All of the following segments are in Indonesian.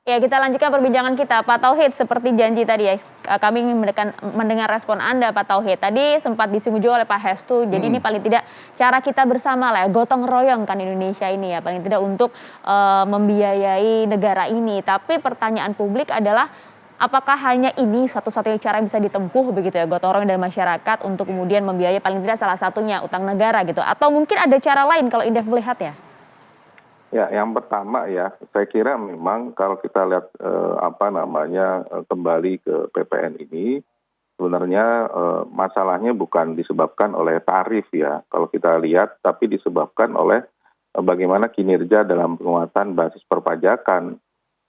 Ya, kita lanjutkan perbincangan kita. Pak Tauhid, seperti janji tadi ya, kami ingin mendengar respon Anda, Pak Tauhid. Tadi sempat disinggung juga oleh Pak Hestu, jadi ini Mhm. paling tidak cara kita bersama lah ya, gotong royong kan Indonesia ini ya, paling tidak untuk membiayai negara ini. Tapi pertanyaan publik adalah, apakah hanya ini satu-satunya cara yang bisa ditempuh begitu ya, gotong royong dari masyarakat untuk kemudian membiayai paling tidak salah satunya utang negara gitu? Atau mungkin ada cara lain kalau Indef melihat ya? Ya, yang pertama ya, saya kira memang kalau kita lihat, kembali ke PPN ini, sebenarnya, masalahnya bukan disebabkan oleh tarif ya, kalau kita lihat, tapi disebabkan oleh, bagaimana kinerja dalam penguatan basis perpajakan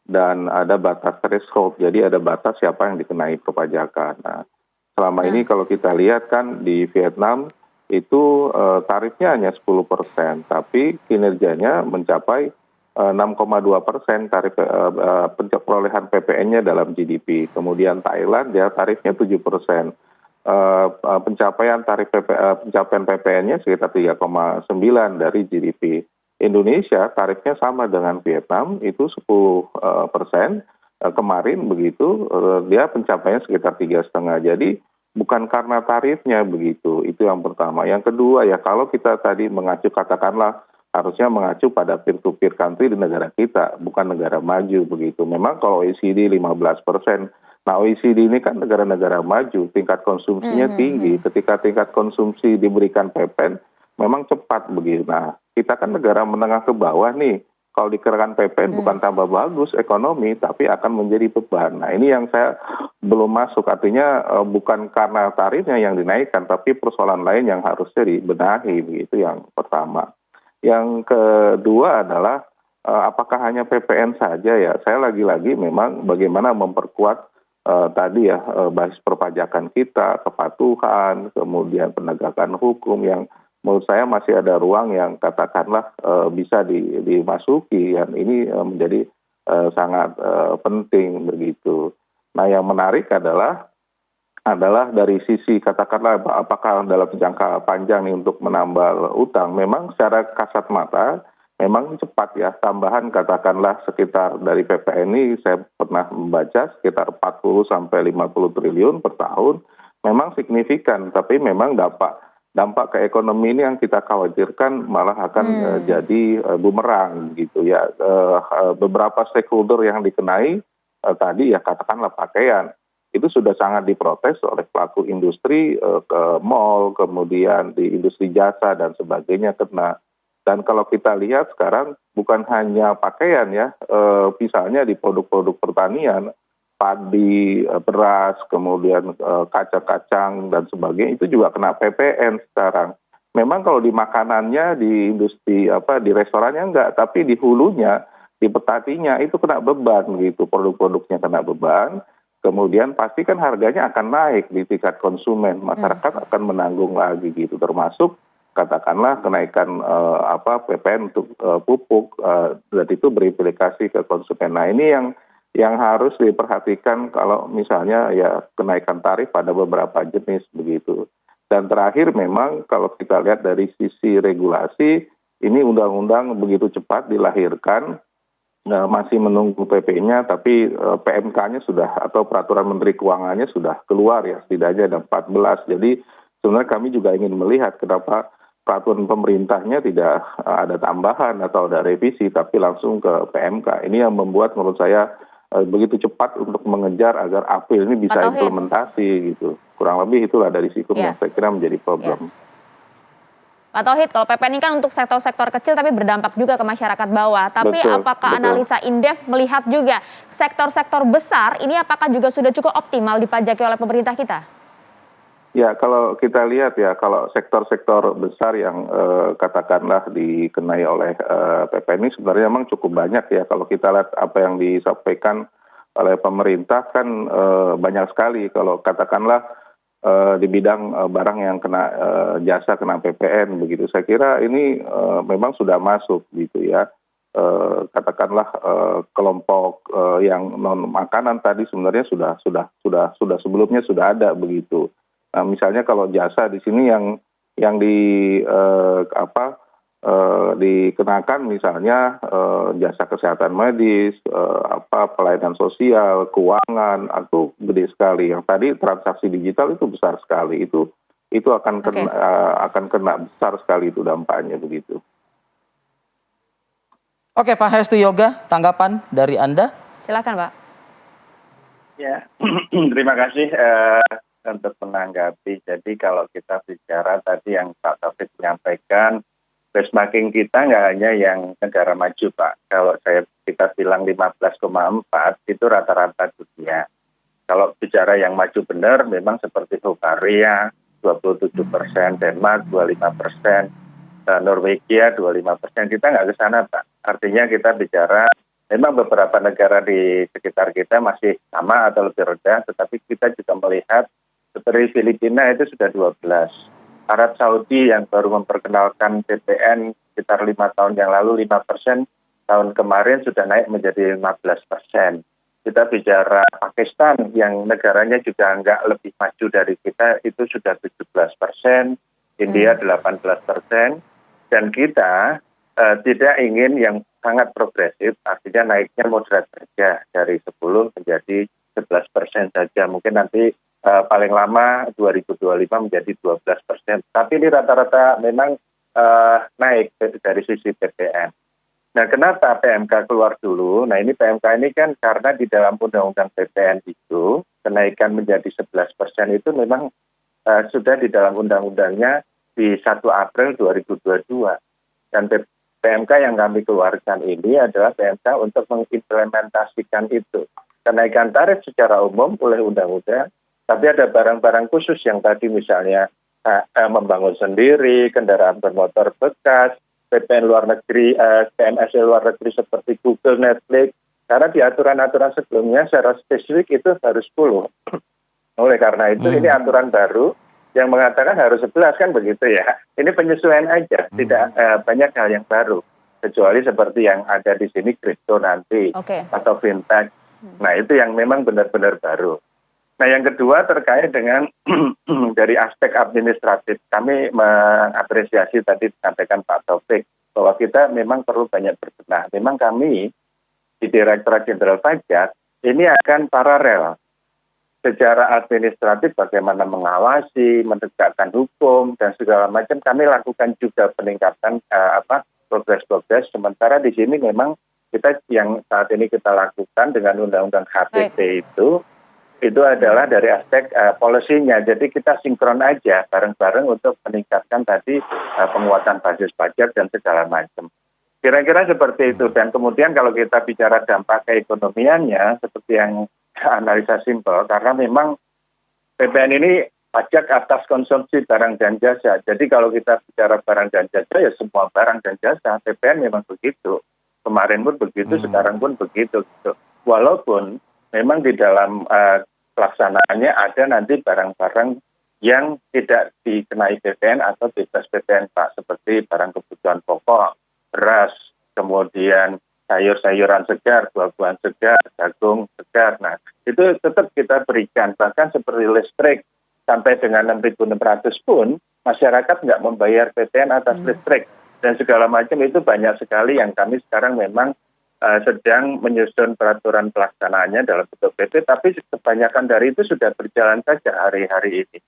dan ada batas threshold. Jadi ada batas siapa yang dikenai perpajakan. Nah, selama ini Nah, kalau kita lihat kan di Vietnam itu, tarifnya hanya 10%, tapi kinerjanya mencapai, 6,2% tarif, perolehan PPN-nya dalam GDP. Kemudian Thailand ya tarifnya 7%, pencapaian PPN-nya sekitar 3,9 dari GDP. Indonesia tarifnya sama dengan Vietnam itu 10%, kemarin begitu, dia pencapaiannya sekitar 3,5. Jadi bukan karena tarifnya begitu, itu yang pertama. Yang kedua ya kalau kita tadi mengacu katakanlah harusnya mengacu pada peer to peer country di negara kita, bukan negara maju begitu. Memang kalau OECD 15%, nah OECD ini kan negara-negara maju, tingkat konsumsinya tinggi. mhm. Ketika tingkat konsumsi diberikan PPN, memang cepat begitu. Nah, kita kan negara menengah ke bawah nih, kalau dikenakan PPN bukan tambah bagus ekonomi, tapi akan menjadi beban. Nah ini yang saya belum masuk, artinya bukan karena tarifnya yang dinaikkan, tapi persoalan lain yang harusnya dibenahi, begitu yang pertama. Yang kedua adalah, apakah hanya PPN saja ya, saya lagi-lagi memang bagaimana memperkuat, tadi ya, basis perpajakan kita, kepatuhan, kemudian penegakan hukum yang menurut saya masih ada ruang yang katakanlah, bisa dimasuki dan ini, menjadi, sangat, penting begitu. Nah yang menarik adalah dari sisi katakanlah apakah dalam jangka panjang nih untuk menambal utang, memang secara kasat mata memang cepat ya, tambahan katakanlah sekitar dari PPN ini saya pernah membaca sekitar 40 sampai 50 triliun per tahun, memang signifikan, tapi memang dampak dampak ke ekonomi ini yang kita khawatirkan malah akan, jadi, bumerang gitu ya, beberapa stakeholder yang dikenai, tadi ya katakanlah pakaian, itu sudah sangat diprotes oleh pelaku industri, ke mall, kemudian di industri jasa dan sebagainya kena. Dan kalau kita lihat sekarang bukan hanya pakaian ya, misalnya di produk-produk pertanian, padi, beras, kemudian, kacang-kacang dan sebagainya itu juga kena PPN sekarang. Memang kalau di makanannya, di industri di restorannya enggak, tapi di hulunya, di petaninya itu kena beban gitu, produk-produknya kena beban, kemudian pasti kan harganya akan naik di tingkat konsumen, masyarakat akan menanggung lagi gitu, termasuk katakanlah kenaikan, PPN untuk, pupuk, dan itu berimplikasi ke konsumen. Nah ini yang harus diperhatikan kalau misalnya ya kenaikan tarif pada beberapa jenis begitu. Dan terakhir memang kalau kita lihat dari sisi regulasi, ini undang-undang begitu cepat dilahirkan, masih menunggu PP-nya, tapi PMK-nya sudah atau peraturan Menteri Keuangannya sudah keluar ya, setidaknya ada 14. Jadi sebenarnya kami juga ingin melihat kenapa peraturan pemerintahnya tidak ada tambahan atau ada revisi, tapi langsung ke PMK. Ini yang membuat menurut saya begitu cepat untuk mengejar agar April ini Pak bisa Tauhid, implementasi gitu. Kurang lebih itulah dari sikum yang ya, saya kira menjadi ya. problem. Pak Tauhid, kalau PPN ini kan untuk sektor-sektor kecil tapi berdampak juga ke masyarakat bawah. Tapi Betul, apakah betul. analisa Indef melihat juga sektor-sektor besar ini apakah juga sudah cukup optimal dipajaki oleh pemerintah kita? Ya, kalau kita lihat ya, kalau sektor-sektor besar yang, katakanlah dikenai oleh, PPN ini sebenarnya memang cukup banyak ya. Kalau kita lihat apa yang disampaikan oleh pemerintah kan, banyak sekali. Kalau katakanlah, di bidang, barang yang kena, jasa kena PPN begitu. Saya kira ini, memang sudah masuk gitu ya. Katakanlah, kelompok, yang non makanan tadi sebenarnya sudah sebelumnya sudah ada begitu. Nah, misalnya kalau jasa di sini yang di, dikenakan misalnya jasa kesehatan medis, pelayanan sosial, keuangan, itu gede sekali. Yang tadi transaksi digital itu besar sekali, itu akan Oke. kena besar sekali itu dampaknya begitu. Oke, Pak Hestu Yoga, tanggapan dari Anda? Silakan, Pak. Ya, terima kasih untuk menanggapi. Jadi kalau kita bicara tadi yang Pak Taufik menyampaikan, benchmarking kita nggak hanya yang negara maju, Pak. Kalau kita bilang 15,4 itu rata-rata dunia. Kalau bicara yang maju benar, memang seperti Hungaria 27%, Denmark 25%, Norwegia 25%. Kita nggak ke sana, Pak. Artinya kita bicara memang beberapa negara di sekitar kita masih sama atau lebih rendah, tetapi kita juga melihat seperti Filipina itu sudah 12. Arab Saudi yang baru memperkenalkan VPN sekitar 5 tahun yang lalu 5%, tahun kemarin sudah naik menjadi 15%. Kita bicara Pakistan yang negaranya juga nggak lebih maju dari kita, itu sudah 17%, India 18%, dan kita tidak ingin yang sangat progresif, artinya naiknya moderat saja dari 10 menjadi 11% saja. Mungkin nanti paling lama 2025 menjadi 12%. Tapi ini rata-rata memang naik dari sisi PPN. Nah, kenapa PMK keluar dulu? Nah, ini PMK ini kan karena di dalam Undang-Undang PPN itu kenaikan menjadi 11% itu memang sudah di dalam undang-undangnya di 1 April 2022. Dan PMK yang kami keluarkan ini adalah PMK untuk mengimplementasikan itu. Kenaikan tarif secara umum oleh undang-undang, tapi ada barang-barang khusus yang tadi misalnya membangun sendiri, kendaraan bermotor bekas, PPN luar negeri, PNS luar negeri seperti Google, Netflix, karena di aturan-aturan sebelumnya secara spesifik itu harus 10. Oleh karena itu ini aturan baru yang mengatakan harus 11 kan begitu ya. Ini penyesuaian aja, tidak banyak hal yang baru. Kecuali seperti yang ada di sini kripto nanti atau fintech. Nah itu yang memang benar-benar baru. Nah yang kedua terkait dengan dari aspek administratif. Kami mengapresiasi tadi disampaikan Pak Taufik bahwa kita memang perlu banyak berbenah. Memang kami di Direktorat Jenderal Pajak ini akan paralel. Secara administratif bagaimana mengawasi, menegakkan hukum dan segala macam kami lakukan juga peningkatan progres. Sementara di sini memang kita yang saat ini kita lakukan dengan Undang-Undang HPP itu adalah dari aspek polisinya. Jadi kita sinkron aja bareng-bareng untuk meningkatkan tadi penguatan basis pajak dan segala macam. Kira-kira seperti itu. Dan kemudian kalau kita bicara dampak keekonomiannya seperti yang analisa simpel, karena memang PPN ini pajak atas konsumsi barang dan jasa. Jadi kalau kita bicara barang dan jasa ya semua barang dan jasa. PPN memang begitu. Kemarin pun begitu, sekarang pun begitu. Gitu. Walaupun memang di dalam pelaksanaannya ada nanti barang-barang yang tidak dikenai PPN atau bebas PPN, Pak, seperti barang kebutuhan pokok, beras, kemudian sayur-sayuran segar, buah-buahan segar, jagung segar. Nah, itu tetap kita berikan. Bahkan seperti listrik sampai dengan 6.600 pun masyarakat nggak membayar PPN atas listrik dan segala macam. Itu banyak sekali yang kami sekarang memang sedang menyusun peraturan pelaksanaannya dalam bentuk PP, tapi kebanyakan dari itu sudah berjalan saja hari-hari ini.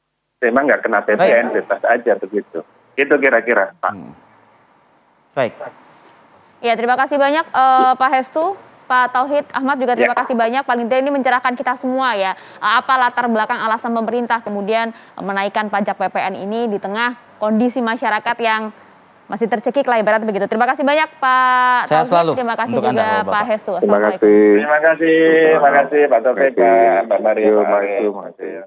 Memang nggak kena PPN, bebas aja begitu. Itu kira-kira, Pak. Baik. Ya, terima kasih banyak Pak Hestu. Pak Tauhid Ahmad juga terima kasih banyak. Paling tidak ini mencerahkan kita semua ya. Apa latar belakang alasan pemerintah kemudian menaikkan pajak PPN ini di tengah kondisi masyarakat yang masih tercekik lah ibarat begitu. Terima kasih banyak Pak Tauhid. Terima kasih juga Anda, Pak Hestu. Terima kasih. Terima kasih Pak Taufik, Pak Mario. Terima kasih.